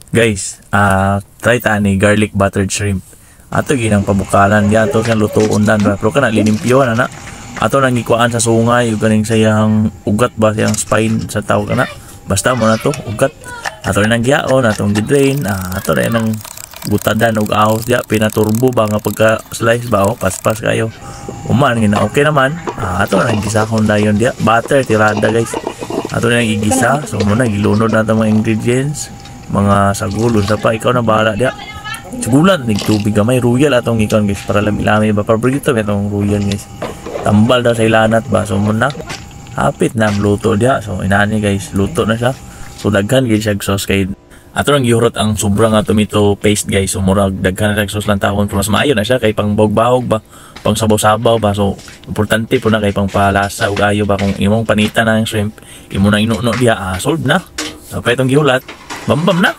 Guys, try ta ni garlic buttered shrimp. Ato ginang pabukalan ya to siyang lutuon dan pero kana linimpyo na. Ato nang gikuan sa sungay ug ganing sayang ugat ba sayang spine sa tao kana. Basta mo na to ugat. Ato nang giaon atong gidrain. Ato na nang gutadan og ahos ya pinaturbo ba nga pagka slice ba paspas kayo. Uman gina okay naman. Ato nang gisahon dayon dia butter tirada guys. Ato nang igisa so muna gilunod nato mga ingredients. Mga sagulon sa pa ikaw na bahala dia sigulan nig tubig gamay royal atong ikon guys para lami-lami ba paborito itong royal guys tambal daw sa ilanat ba so muna hapit na luto dia so inani guys luto na siya so daghan guys siya sauce kay ato nang gihurot ang sobrang tomato paste guys so murag daghan na sauce lang tahon pero mas maayo na siya kay pang bahog ba pang sabaw-sabaw ba so importante po na kay pang palasa ug ayo ba kung imong panitan na ang shrimp imo na inuno dia solve na so kay itong gihulat bam na